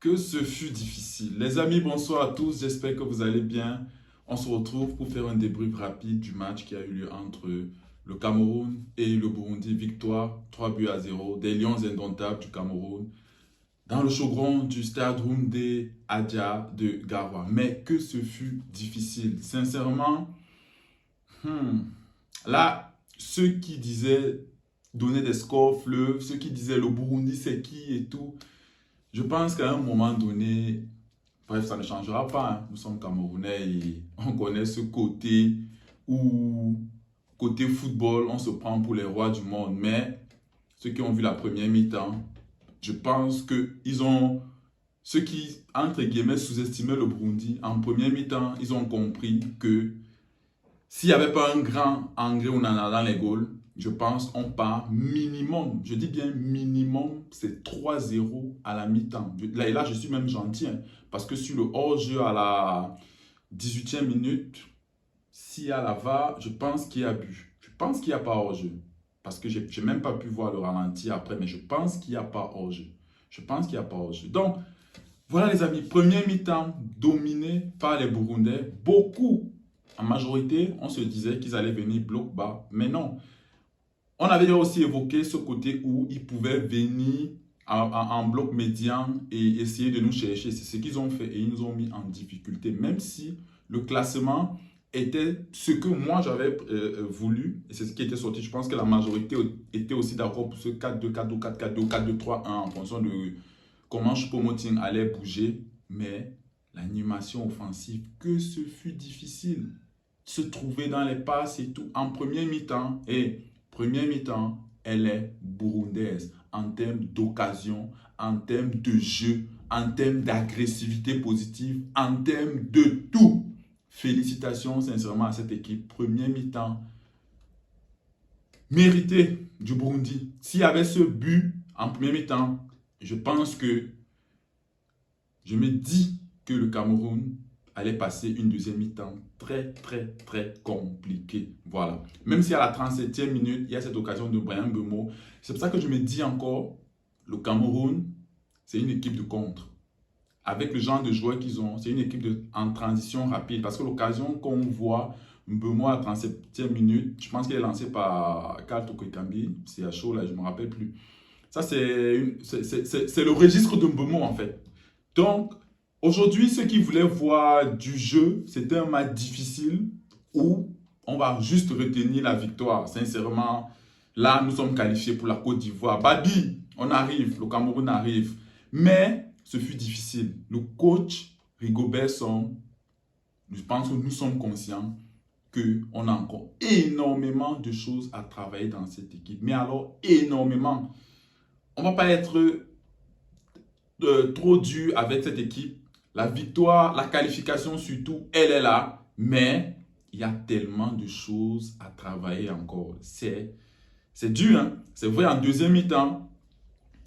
Que ce fut difficile. Les amis, bonsoir à tous. J'espère que vous allez bien. On se retrouve pour faire un débrief rapide du match qui a eu lieu entre le Cameroun et le Burundi. Victoire 3 buts à 0 des Lions indomptables du Cameroun dans le chaudron du stade Houndé Adja de Garoua. Mais que ce fut difficile. Sincèrement, là, ceux qui disaient donner des scores fleuves, ceux qui disaient le Burundi c'est qui et tout, je pense qu'à un moment donné, bref, ça ne changera pas, hein. Nous sommes Camerounais et on connaît ce côté où, côté football, on se prend pour les rois du monde. Mais ceux qui ont vu la première mi-temps, je pense que ceux qui, entre guillemets, sous-estimaient le Burundi, en première mi-temps, ils ont compris que s'il n'y avait pas un grand André Onana dans les goals, je pense on part minimum, je dis bien minimum, c'est 3-0 à la mi-temps. Là, je suis même gentil, hein, parce que sur le hors-jeu à la 18e minute, s'il y a la VAR, je pense qu'il y a but. Je pense qu'il n'y a pas hors-jeu. Parce que je n'ai même pas pu voir le ralenti après, mais je pense qu'il n'y a pas hors-jeu. Je pense qu'il n'y a pas hors-jeu. Donc, voilà les amis, première mi-temps dominé par les Burundais. Beaucoup, en majorité, on se disait qu'ils allaient venir bloc bas, mais non. On avait aussi évoqué ce côté où ils pouvaient venir en bloc médian et essayer de nous chercher. C'est ce qu'ils ont fait et ils nous ont mis en difficulté. Même si le classement était ce que moi j'avais voulu, et c'est ce qui était sorti. Je pense que la majorité était aussi d'accord pour ce 4-2, 4-2, 4-4-2, 4-2-3-1 en fonction de comment Choupo-Moting allait bouger. Mais l'animation offensive, que ce fut difficile. Se trouver dans les passes et tout en première mi-temps. Et première mi-temps, elle est burundaise en termes d'occasion, en termes de jeu, en termes d'agressivité positive, en termes de tout. Félicitations sincèrement à cette équipe. Première mi-temps, mérité du Burundi. S'il y avait ce but en première mi-temps, je pense que je me dis que le Cameroun allait passer une deuxième mi-temps très compliquée. Voilà. Même si à la 37e minute, il y a cette occasion de Bryan Mbeumo. C'est pour ça que je me dis encore, le Cameroun, c'est une équipe de contre. Avec le genre de joueurs qu'ils ont, c'est une équipe en transition rapide. Parce que l'occasion qu'on voit, Mbeumo à la 37e minute, je pense qu'il est lancé par Karl Toko-Ekambi. C'est à chaud là, je ne me rappelle plus. Ça, c'est le registre de Mbeumo en fait. Donc, aujourd'hui, ceux qui voulaient voir du jeu, c'était un match difficile où on va juste retenir la victoire. Sincèrement, là, nous sommes qualifiés pour la Côte d'Ivoire. Babi, on arrive, le Cameroun arrive. Mais ce fut difficile. Le coach Rigobert Song, je pense que nous sommes conscients qu'on a encore énormément de choses à travailler dans cette équipe. Mais alors, énormément. On ne va pas être trop dur avec cette équipe. La victoire, la qualification surtout, elle est là. Mais il y a tellement de choses à travailler encore. C'est dur, hein? C'est vrai en deuxième mi-temps.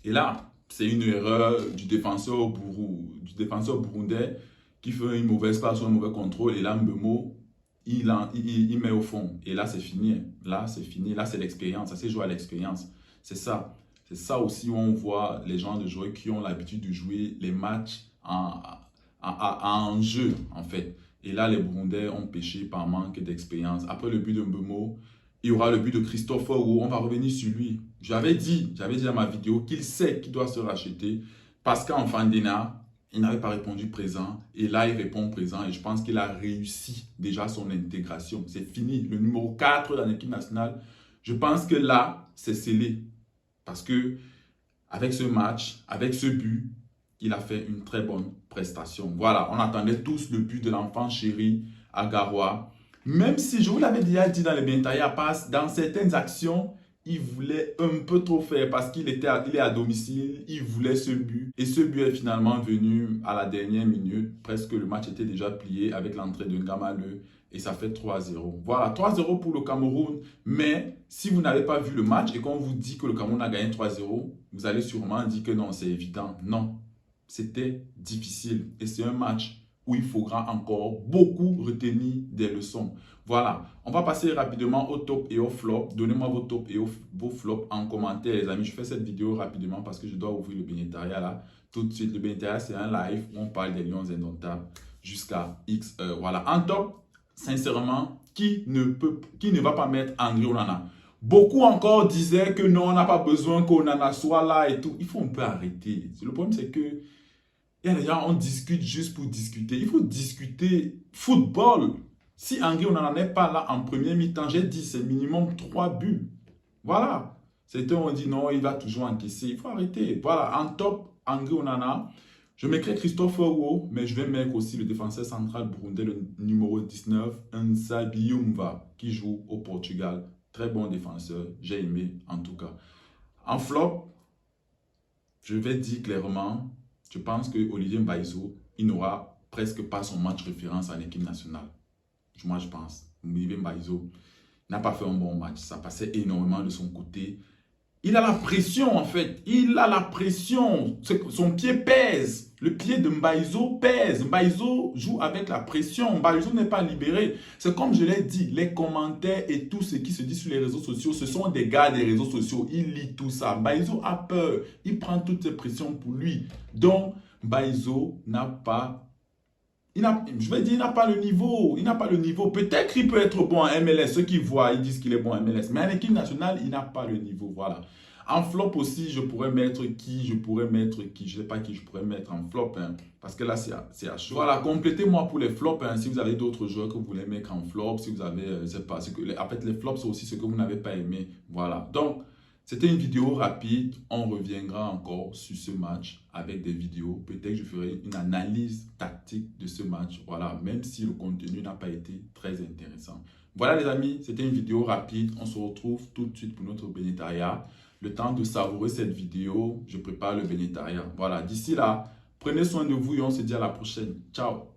Et là, c'est une erreur du défenseur burundais qui fait une mauvaise passe ou un mauvais contrôle. Et là, Mbeumo, il met au fond. Et là, c'est fini. Là, c'est fini. Là, c'est l'expérience. Ça s'est joué à l'expérience. C'est ça. C'est ça aussi où on voit les gens de joueurs qui ont l'habitude de jouer les matchs en jeu, en fait. Et là, les Burundais ont péché par manque d'expérience. Après le but de Mbeumo, il y aura le but de Christopher Roux. On va revenir sur lui. J'avais dit dans ma vidéo qu'il sait qu'il doit se racheter parce qu'en Fandena, il n'avait pas répondu présent. Et là, il répond présent. Et je pense qu'il a réussi déjà son intégration. C'est fini. Le numéro 4 dans l'équipe nationale, je pense que là, c'est scellé. Parce que avec ce match, avec ce but, il a fait une très bonne prestation. Voilà, on attendait tous le but de l'enfant chéri à Garoua. Même si, je vous l'avais déjà dit dans les Bentaya Pass, dans certaines actions, il voulait un peu trop faire parce qu'il est à domicile, il voulait ce but. Et ce but est finalement venu à la dernière minute. Presque le match était déjà plié avec l'entrée de Ngamaleu. Et ça fait 3-0. Voilà, 3-0 pour le Cameroun. Mais si vous n'avez pas vu le match et qu'on vous dit que le Cameroun a gagné 3-0, vous allez sûrement dire que non, c'est évident. Non, c'était difficile. Et c'est un match où il faudra encore beaucoup retenir des leçons. Voilà, on va passer rapidement au top et au flop. Donnez-moi vos tops et vos flops en commentaire, les amis. Je fais cette vidéo rapidement parce que je dois ouvrir le bénétariat là. Tout de suite, le bénétariat, c'est un live où on parle des lions indomptables jusqu'à X heures. Voilà, en top, sincèrement, qui ne va pas mettre Henry Onana? Beaucoup encore disaient que non, on n'a pas besoin qu'Onana soit là et tout. Il faut un peu arrêter. Le problème, c'est que il y a des gens, on discute juste pour discuter. Il faut discuter football. Si Henry Onana n'est pas là en première mi-temps, j'ai dit c'est minimum 3 buts. Voilà. Certains ont dit non, il va toujours encaisser. Il faut arrêter. Voilà, en top, Henry Onana. Je mettrai Christopher Wo, mais je vais mettre aussi le défenseur central burundais, le numéro 19, Nsabi Yumva, qui joue au Portugal. Très bon défenseur, j'ai aimé en tout cas. En flop, je vais dire clairement, je pense que Olivier Mbaizo, il n'aura presque pas son match référence en équipe nationale. Moi, je pense. Olivier Mbaizo n'a pas fait un bon match. Ça passait énormément de son côté. Il a la pression en fait. Il a la pression. Son pied pèse. Le pied de Mbaizo pèse. Mbaizo joue avec la pression. Mbaizo n'est pas libéré. C'est comme je l'ai dit, les commentaires et tout ce qui se dit sur les réseaux sociaux, ce sont des gars des réseaux sociaux. Il lit tout ça. Mbaizo a peur. Il prend toutes ces pressions pour lui. Donc, Mbaizo n'a pas... je vais dire, il n'a pas le niveau. Il n'a pas le niveau. Peut-être qu'il peut être bon en MLS. Ceux qui voient, ils disent qu'il est bon en MLS. Mais en équipe nationale, il n'a pas le niveau. Voilà. En flop aussi, je pourrais mettre qui? Je ne sais pas qui je pourrais mettre en flop. Hein, parce que là, c'est à chaud. Voilà, complétez-moi pour les flops. Hein, si vous avez d'autres joueurs que vous voulez mettre en flop. Si vous avez, je sais pas. En fait, les flops, c'est aussi ce que vous n'avez pas aimé. Voilà. Donc, c'était une vidéo rapide. On reviendra encore sur ce match avec des vidéos. Peut-être que je ferai une analyse tactique de ce match. Voilà, même si le contenu n'a pas été très intéressant. Voilà les amis, c'était une vidéo rapide. On se retrouve tout de suite pour notre bénétariat. Le temps de savourer cette vidéo, je prépare le bénétariat. Voilà, d'ici là, prenez soin de vous et on se dit à la prochaine. Ciao!